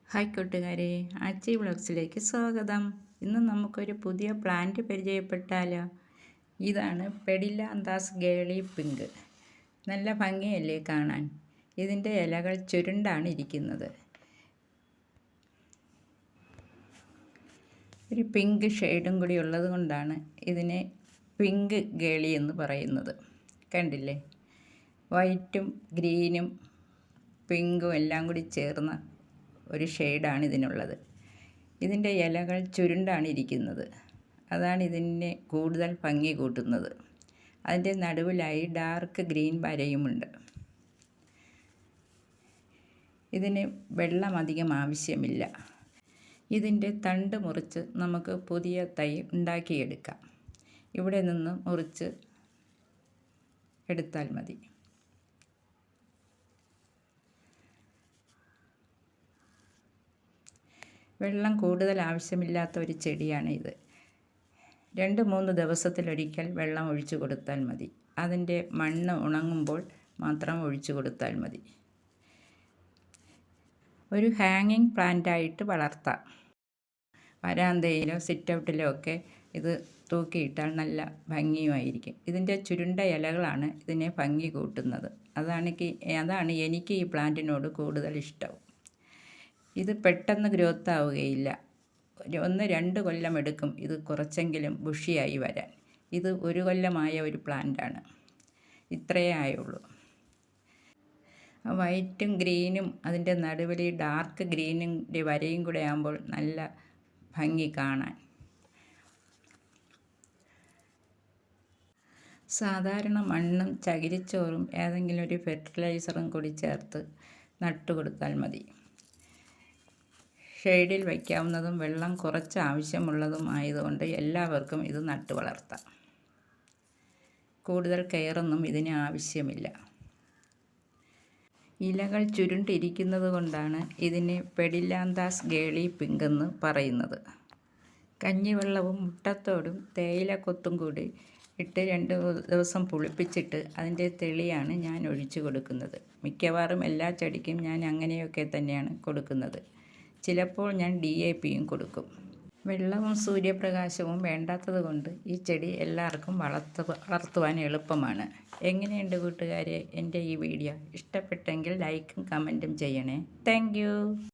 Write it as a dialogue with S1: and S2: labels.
S1: Hi കൂട്ടുകാരെ, ആച്ചി വ്ളോഗ്സിലേക്ക് സ്വാഗതം. ഇന്ന് നമുക്കൊരു പുതിയ പ്ലാന്റ് പരിചയപ്പെട്ടാലോ. ഇതാണ് പെഡിലാന്താസ് ഗേളി പിങ്ക്. നല്ല ഭംഗിയല്ലേ കാണാൻ. ഇതിൻ്റെ ഇലകൾ ചുരുണ്ടാണ് ഇരിക്കുന്നത്. ഒരു പിങ്ക് ഷെയ്ഡും കൂടി ഉള്ളത് കൊണ്ടാണ് ഇതിനെ പിങ്ക് ഗേളി എന്ന് പറയുന്നത്. കണ്ടില്ലേ, വൈറ്റും ഗ്രീനും പിങ്കും എല്ലാം കൂടി ചേർന്ന ഒരു ഷെയ്ഡാണ് ഇതിനുള്ളത്. ഇതിൻ്റെ ഇലകൾ ചുരുണ്ടാണ് ഇരിക്കുന്നത്. അതാണ് ഇതിനെ കൂടുതൽ ഭംഗി കൂട്ടുന്നത്. അതിൻ്റെ നടുവിലായി ഡാർക്ക് ഗ്രീൻ വരയുമുണ്ട്. ഇതിന് വെള്ളം അധികം ആവശ്യമില്ല. ഇതിൻ്റെ തണ്ട് മുറിച്ച് നമുക്ക് പുതിയ തൈ ഉണ്ടാക്കിയെടുക്കാം. ഇവിടെ നിന്ന് മുറിച്ച് എടുത്താൽ മതി. വെള്ളം കൂടുതൽ ആവശ്യമില്ലാത്ത ഒരു ചെടിയാണ് ഇത്. 2-3 ദിവസത്തിലൊരിക്കൽ വെള്ളം ഒഴിച്ചു കൊടുത്താൽ മതി. അതിൻ്റെ മണ്ണ് ഉണങ്ങുമ്പോൾ മാത്രം ഒഴിച്ചു കൊടുത്താൽ മതി. ഒരു ഹാങ്ങിങ് പ്ലാന്റായിട്ട് വളർത്താം. വരാന്തയിലോ സിറ്റൗട്ടിലോ ഒക്കെ ഇത് തൂക്കിയിട്ടാൽ നല്ല ഭംഗിയുമായിരിക്കും. ഇതിൻ്റെ ചുരുണ്ട ഇലകളാണ് ഇതിനെ ഭംഗി കൂട്ടുന്നത്. അതാണ് എനിക്ക് ഈ പ്ലാന്റിനോട് കൂടുതൽ ഇഷ്ടം. ഇത് പെട്ടെന്ന് ഗ്രോത്ത് ആവുകയില്ല. 1-2 കൊല്ലം എടുക്കും ഇത് കുറച്ചെങ്കിലും ബുഷിയായി വരാൻ. ഇത് 1 കൊല്ലമായ ഒരു പ്ലാന്റാണ്. ഇത്രയേ ആയുള്ളൂ. വൈറ്റും ഗ്രീനും അതിൻ്റെ നടുവിൽ ഡാർക്ക് ഗ്രീനിൻ്റെ വരയും കൂടെ ആകുമ്പോൾ നല്ല ഭംഗി കാണാൻ. സാധാരണ മണ്ണും ചകിരിച്ചോറും ഏതെങ്കിലും ഒരു ഫെർട്ടിലൈസറും കൂടി ചേർത്ത് നട്ടുകൊടുത്താൽ മതി. ഷെയ്ഡിൽ വയ്ക്കാവുന്നതും വെള്ളം കുറച്ച് ആവശ്യമുള്ളതും ആയതുകൊണ്ട് എല്ലാവർക്കും ഇത് നട്ടു വളർത്താം. കൂടുതൽ കെയറൊന്നും ഇതിന് ആവശ്യമില്ല. ഇലകൾ ചുരുണ്ടിരിക്കുന്നത് കൊണ്ടാണ് ഇതിനെ പെഡിലാന്താസ് ഗേളി പിങ്ക് എന്ന് പറയുന്നത്. കഞ്ഞിവെള്ളവും മുട്ടത്തോടും തേയിലക്കൊത്തും കൂടി ഇട്ട് 2 ദിവസം പുളിപ്പിച്ചിട്ട് അതിൻ്റെ തെളിയാണ് ഞാൻ ഒഴിച്ചു കൊടുക്കുന്നത്. മിക്കവാറും എല്ലാ ചെടിക്കും ഞാൻ അങ്ങനെയൊക്കെ തന്നെയാണ് കൊടുക്കുന്നത്. ചിലപ്പോൾ ഞാൻ DAPയും കൊടുക്കും. വെള്ളവും സൂര്യപ്രകാശവും വേണ്ടാത്തത് കൊണ്ട് ഈ ചെടി എല്ലാവർക്കും വളർത്തുവാൻ എളുപ്പമാണ്. എങ്ങനെയുണ്ട് കൂട്ടുകാരെ എൻ്റെ ഈ വീഡിയോ? ഇഷ്ടപ്പെട്ടെങ്കിൽ ലൈക്കും കമൻറ്റും ചെയ്യണേ. Thank you.